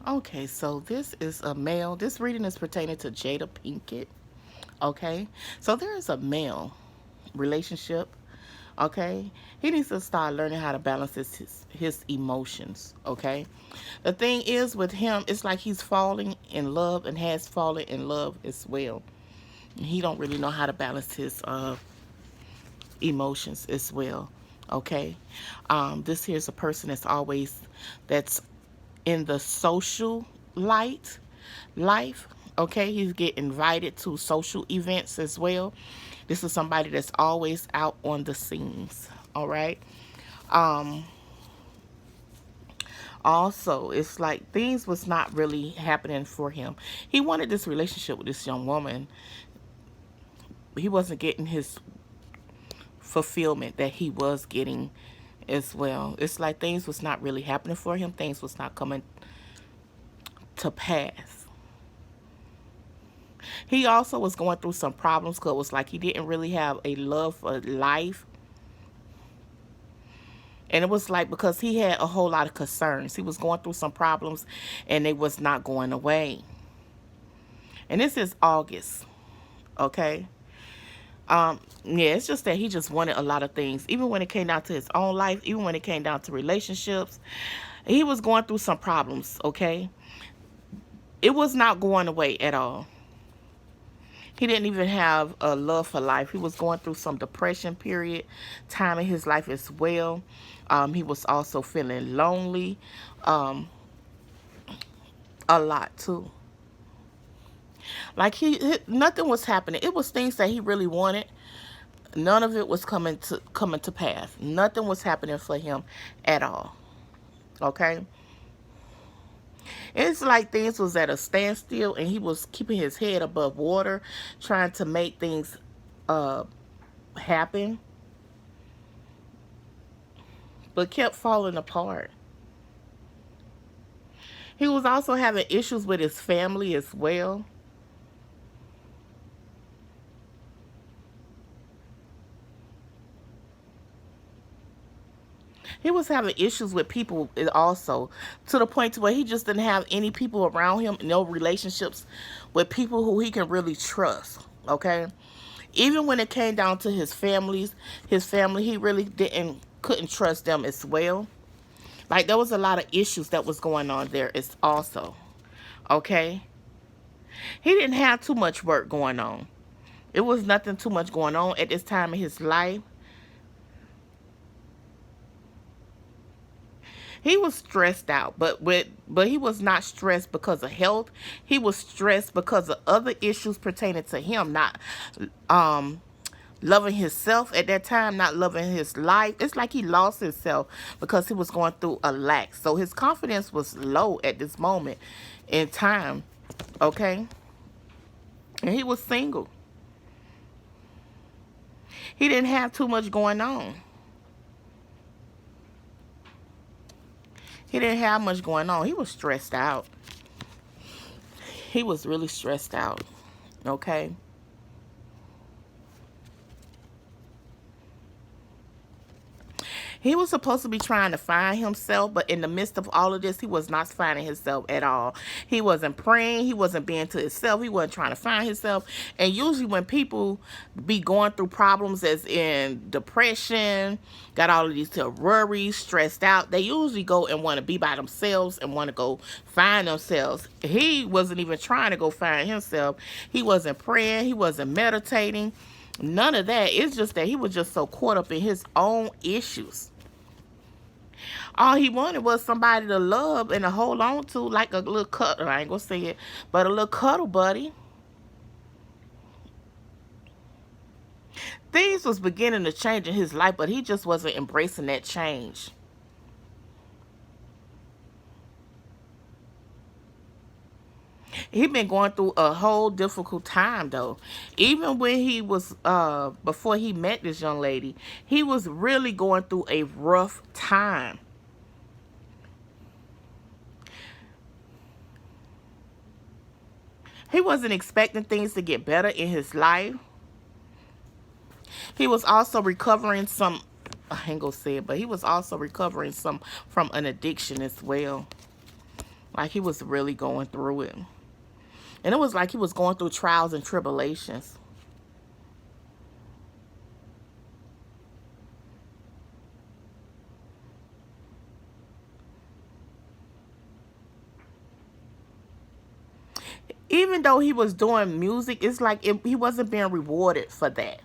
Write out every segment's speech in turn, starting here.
Okay, so this is a male. This reading is pertaining to Jada Pinkett. Okay, so there is a male relationship. Okay, he needs to start learning how to balance his emotions. Okay, the thing is with him, it's like he's falling in love and has fallen in love as well. He don't really know how to balance his emotions as well. Okay, this here's a person that's in the social life. Okay, he's get invited to social events as well. This is somebody that's always out on the scenes. All right. Um, Also, it's like things was not really happening for him. He wanted this relationship with this young woman. He wasn't getting his fulfillment that he was getting as well. It's like things was not really happening for him. Things was not coming to pass. He also was going through some problems because it was like he didn't really have a love for life. And it was like because he had a whole lot of concerns. He was going through some problems and they was not going away. And this is August, okay? Yeah, it's just that he just wanted a lot of things. Even when it came down to his own life, even when it came down to relationships, he was going through some problems, okay? It was not going away at all. He didn't even have a love for life. He was going through some depression period time in his life as well. He was also feeling lonely um, a lot too. Like nothing was happening. It was things that he really wanted. None of it was coming to pass. Nothing was happening for him at all. Okay? It's like things was at a standstill and he was keeping his head above water, trying to make things uh happen, but kept falling apart. He was also having issues with his family as well. He was having issues with people also, to the point to where he just didn't have any people around him, no relationships with people who he can really trust. Okay, even when it came down to his family, he really didn't couldn't trust them as well. Like there was a lot of issues that was going on there as also. Okay, he didn't have too much work going on. It was nothing too much going on at this time in his life. He was stressed out, but he was not stressed because of health. He was stressed because of other issues pertaining to him, not um loving himself at that time, not loving his life. It's like he lost himself because he was going through a lack. So his confidence was low at this moment in time. Okay? And he was single. He didn't have too much going on. He didn't have much going on. He was stressed out. He was really stressed out. Okay? He was supposed to be trying to find himself, but in the midst of all of this, he was not finding himself at all. He wasn't praying. He wasn't being to himself. He wasn't trying to find himself. And usually when people be going through problems as in depression, got all of these worries, stressed out, they usually go and want to be by themselves and want to go find themselves. He wasn't even trying to go find himself. He wasn't praying. He wasn't meditating. None of that. It's just that he was just so caught up in his own issues. All he wanted was somebody to love and to hold on to, like a little cuddle. I ain't gonna say it, but a little cuddle buddy. Things was beginning to change in his life, but he just wasn't embracing that change. He been going through a whole difficult time though. Even when he was before he met this young lady, he was really going through a rough time. He wasn't expecting things to get better in his life. He was also recovering some, I ain't gonna say it, but he was also recovering some from an addiction as well. Like he was really going through it. And it was like he was going through trials and tribulations. Even though he was doing music, it's like he wasn't being rewarded for that.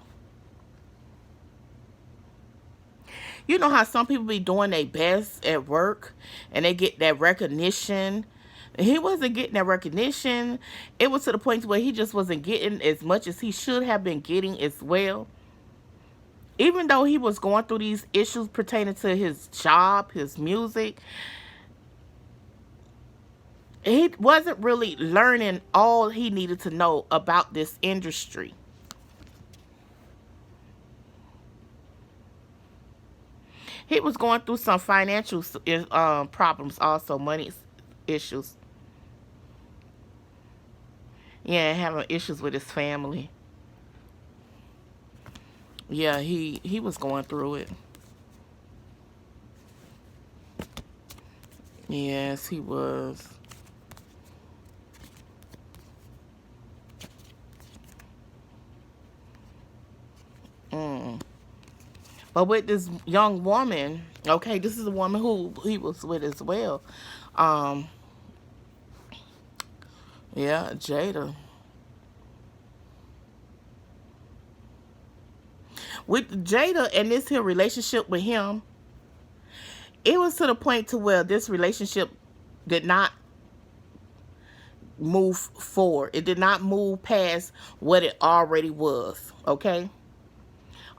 You know how some people be doing their best at work and they get that recognition. He wasn't getting that recognition. It was to the point where he just wasn't getting as much as he should have been getting as well. Even though he was going through these issues pertaining to his job, his music, he wasn't really learning all he needed to know about this industry. He was going through some financial problems also, money issues. Yeah, having issues with his family. Yeah, he was going through it. Yes, he was. Mm. But with this young woman, okay, this is a woman who he was with as well. Um, yeah, Jada. With Jada and this here relationship with him, it was to the point to where this relationship did not move forward. It did not move past what it already was. Okay.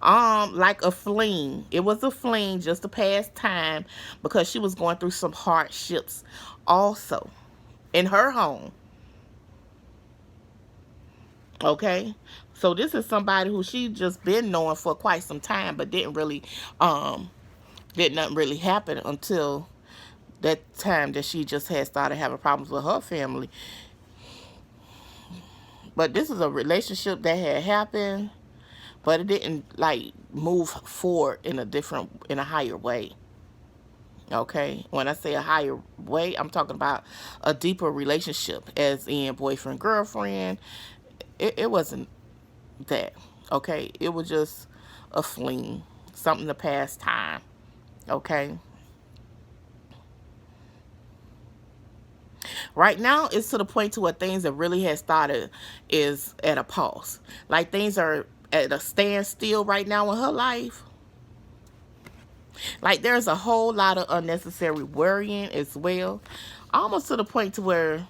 Like a fling. It was a fling just to pass time because she was going through some hardships also in her home. Okay. So this is somebody who she just been knowing for quite some time, but did not really happen until that time that she just had started having problems with her family. But this is a relationship that had happened, but it didn't like move forward in a higher way. Okay, when I say a higher way, I'm talking about a deeper relationship, as in boyfriend girlfriend. It wasn't that. Okay, it was just a fling, something to pass time. Okay, right now it's to the point to where things that really had started is at a pause. Like things are at a standstill right now in her life. Like there's a whole lot of unnecessary worrying as well. Almost to the point to where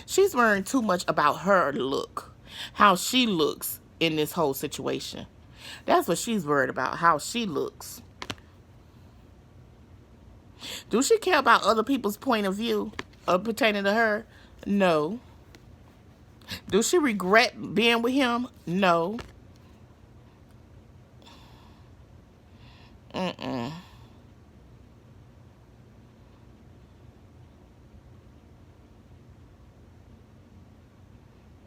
she's worrying too much about her look. How she looks in this whole situation. That's what she's worried about, how she looks. Do she care about other people's point of view pertaining to her? No. Do she regret being with him? No. Mm-mm.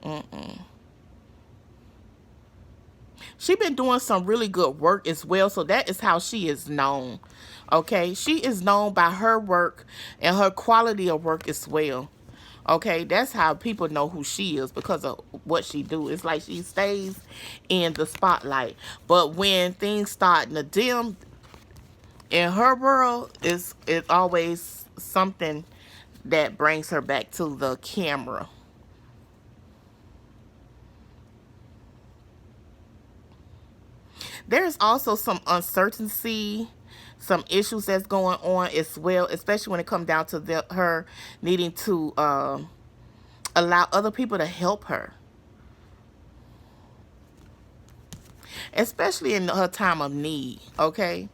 Mm-mm. She been doing some really good work as well, so that is how she is known. Okay, she is known by her work and her quality of work as well. Okay, that's how people know who she is because of what she do. It's like she stays in the spotlight. But when things start to dim in her world, it's always something that brings her back to the camera. There's also some uncertainty, some issues that's going on as well, especially when it comes down to her needing to allow other people to help her, especially in her time of need. Okay.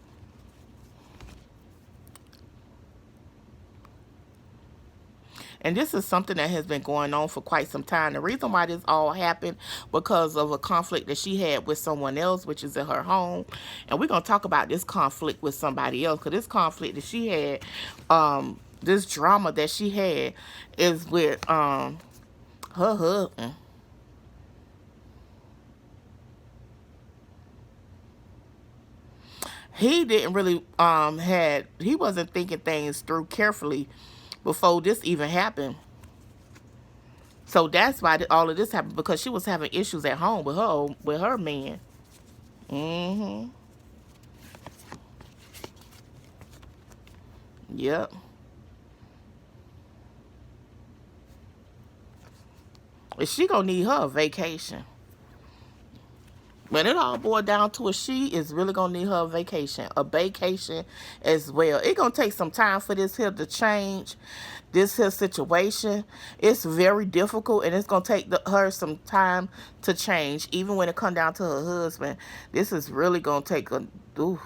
And this is something that has been going on for quite some time. The reason why this all happened because of a conflict that she had with someone else, which is in her home. And we're going to talk about this conflict with somebody else, because this conflict that she had, this drama that she had is with her husband. he didn't really he wasn't thinking things through carefully before this even happened. So that's why all of this happened, because she was having issues at home with her man. Mm-hmm. Yep. And she gonna need her a vacation. When it all boiled down to it, she is really gonna need her a vacation as well. It gonna take some time for this here to change, this here situation. It's very difficult, and it's gonna take her some time to change. Even when it come down to her husband, this is really gonna take a. Ooh.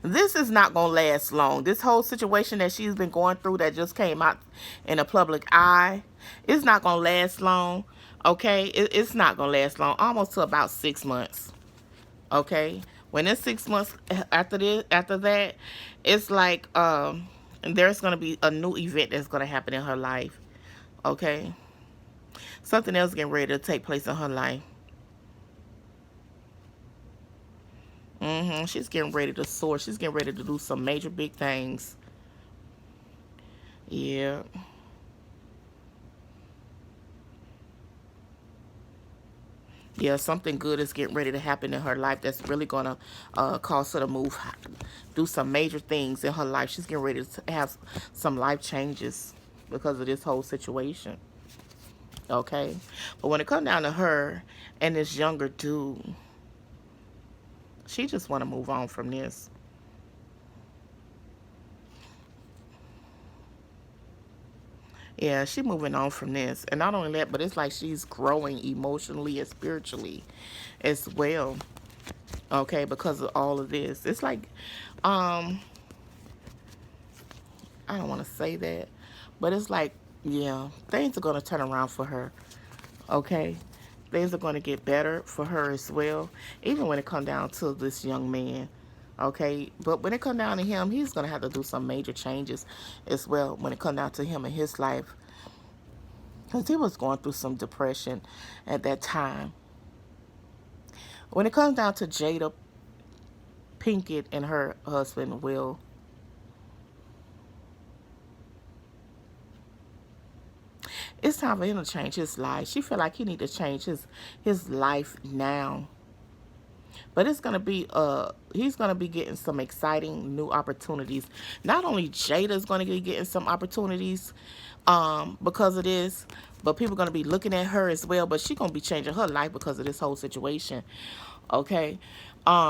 This is not going to last long. This whole situation that she's been going through that just came out in the public eye, it's not going to last long. Okay? It's not going to last long. Almost to about 6 months. Okay? When it's 6 months after that, it's like there's going to be a new event that's going to happen in her life. Okay? Something else getting ready to take place in her life. She's getting ready to soar. She's getting ready to do some major big things. Yeah. Yeah, something good is getting ready to happen in her life that's really going to cause her to move, do some major things in her life. She's getting ready to have some life changes because of this whole situation. Okay? But when it comes down to her and this younger dude, she just want to move on from this. Yeah, she moving on from this. And not only that, but it's like she's growing emotionally and spiritually as well. Okay, because of all of this. It's like, I don't want to say that, but it's like, yeah, things are going to turn around for her. Okay? Things are going to get better for her as well, even when it comes down to this young man. Okay? But when it comes down to him, he's going to have to do some major changes as well when it comes down to him in his life. Because he was going through some depression at that time. When it comes down to Jada Pinkett and her husband, Will, it's time for him to change his life. She feel like he need to change his life now. But it's gonna be he's gonna be getting some exciting new opportunities. Not only Jada's gonna be getting some opportunities because of this, but people are gonna be looking at her as well. But she's gonna be changing her life because of this whole situation. Okay.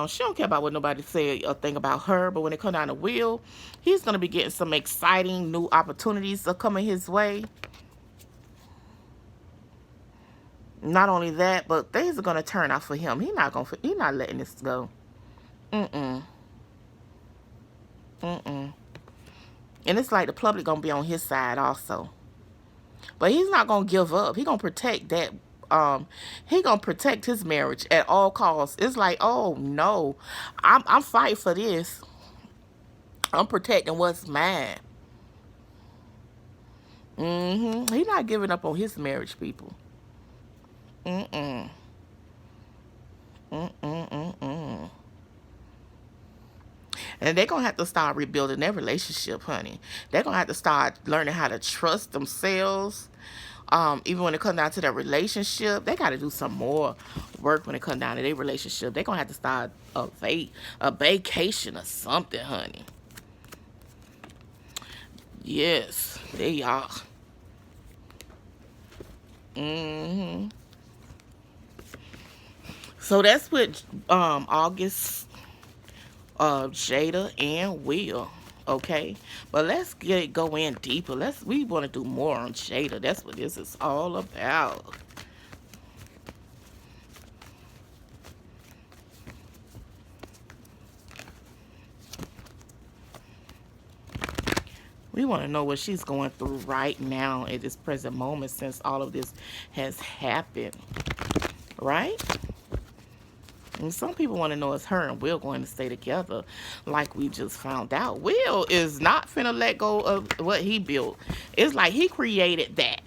She don't care about what nobody say or think about her, but when it comes down to Will, he's gonna be getting some exciting new opportunities coming his way. Not only that, but things are gonna turn out for him. He not letting this go. Mm-mm. Mm-mm. And it's like the public gonna be on his side also. But he's not gonna give up. He gonna protect that. He gonna protect his marriage at all costs. It's like, oh no, I'm fighting for this. I'm protecting what's mine. He not giving up on his marriage, people. Mm-mm. Mm-mm-mm-mm. And they're going to have to start rebuilding their relationship, honey. They're going to have to start learning how to trust themselves. Even when it comes down to their relationship, they got to do some more work when it comes down to their relationship. They're going to have to start a vacation or something, honey. Yes, they are. So that's what August, Jada and Will. Okay, but let's go in deeper. We want to do more on Jada. That's what this is all about. We want to know what she's going through right now at this present moment since all of this has happened. Right? And some people want to know is her and Will going to stay together like we just found out. Will is not finna let go of what he built. It's like he created that.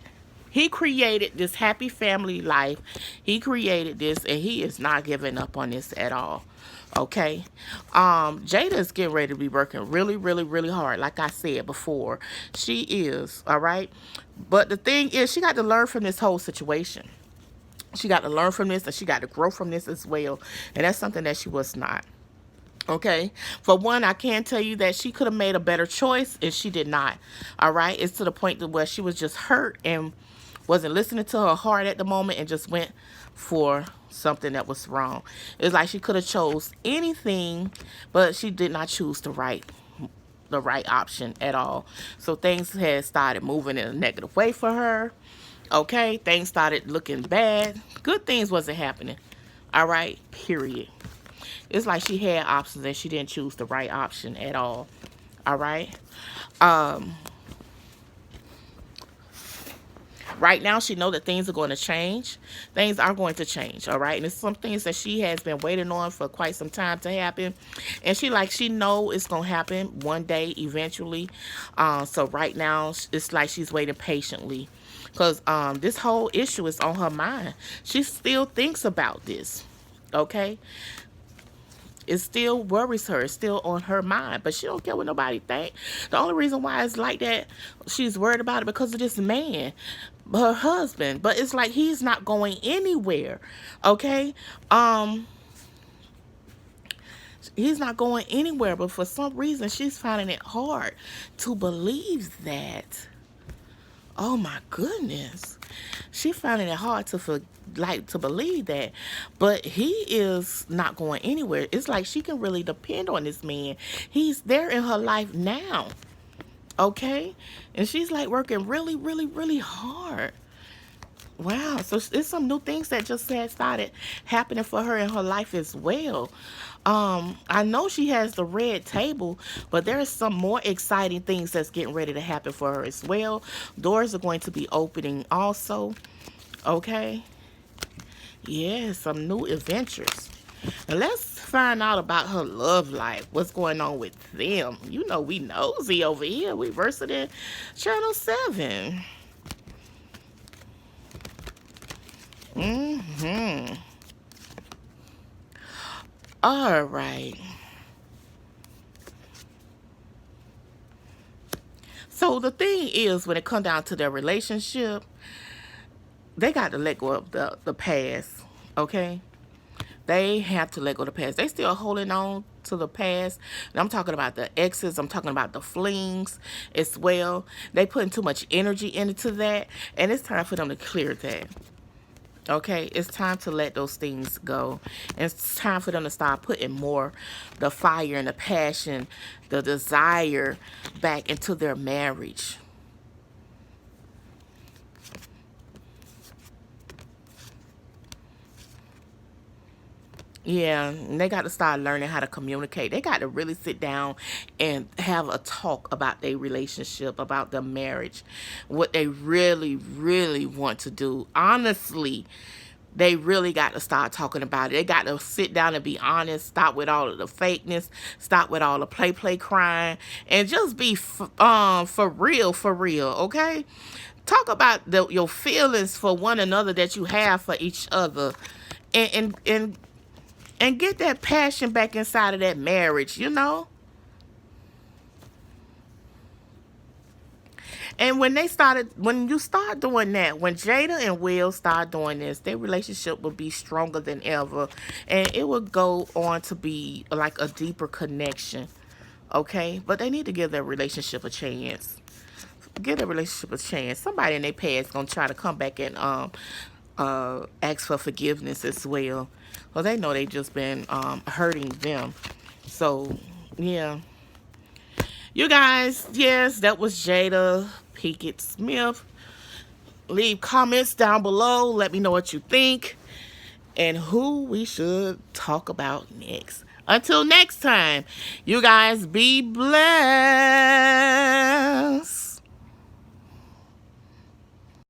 He created this happy family life. He created this, and he is not giving up on this at all. Okay. Jada is getting ready to be working really, really, really hard. Like I said before, she is. All right. But the thing is, she got to learn from this whole situation. She got to learn from this, and she got to grow from this as well. And that's something that she was not. Okay. For one, I can tell you that she could have made a better choice, and she did not. All right. It's to the point that where she was just hurt and wasn't listening to her heart at the moment and just went for something that was wrong. It's like she could have chose anything, but she did not choose the right option at all. So things had started moving in a negative way for her. Okay, things started looking bad. Good things wasn't happening. All right, period. It's like she had options and she didn't choose the right option at all. All right. Um, right now, she know that things are going to change. Things are going to change, all right? And it's some things that she has been waiting on for quite some time to happen. And she know it's going to happen one day, eventually. So right now, it's like she's waiting patiently. Because this whole issue is on her mind. She still thinks about this, okay? It still worries her. It's still on her mind. But she don't care what nobody think. The only reason why it's like that, she's worried about it because of this man, her husband. But it's like he's not going anywhere. Okay? He's not going anywhere. But for some reason, she's finding it hard to believe that. Oh my goodness. She finding it hard to believe that. But he is not going anywhere. It's like she can really depend on this man. He's there in her life now. Okay? And she's like working really, really, really hard. Wow, so it's some new things that just had started happening for her in her life as well. I know she has the red table, but there is some more exciting things that's getting ready to happen for her as well. Doors are going to be opening also. Okay. Yeah, some new adventures. And let's find out about her love life. What's going on with them? You know we nosy over here. We versed in Channel 7. Mm-hmm. All right. So the thing is, when it comes down to their relationship, they got to let go of the past. Okay? They have to let go of the past. They still holding on to the past. And I'm talking about the exes. I'm talking about the flings as well. They putting too much energy into that. And it's time for them to clear that. Okay, it's time to let those things go. And it's time for them to start putting more the fire and the passion, the desire back into their marriage. Yeah, and they got to start learning how to communicate. They got to really sit down and have a talk about their relationship, about their marriage, what they really, really want to do. Honestly, they really got to start talking about it. They got to sit down and be honest. Stop with all of the fakeness. Stop with all the play crying, and just be for real, for real. Okay, talk about your feelings for one another that you have for each other, and get that passion back inside of that marriage, you know? And when you start doing that, when Jada and Will start doing this, their relationship will be stronger than ever. And it will go on to be like a deeper connection. Okay? But they need to give their relationship a chance. Give their relationship a chance. Somebody in their past gonna try to come back and ask for forgiveness as well. Well, they know they just been hurting them. So, yeah. You guys, yes, that was Jada Pinkett Smith. Leave comments down below. Let me know what you think and who we should talk about next. Until next time, you guys be blessed.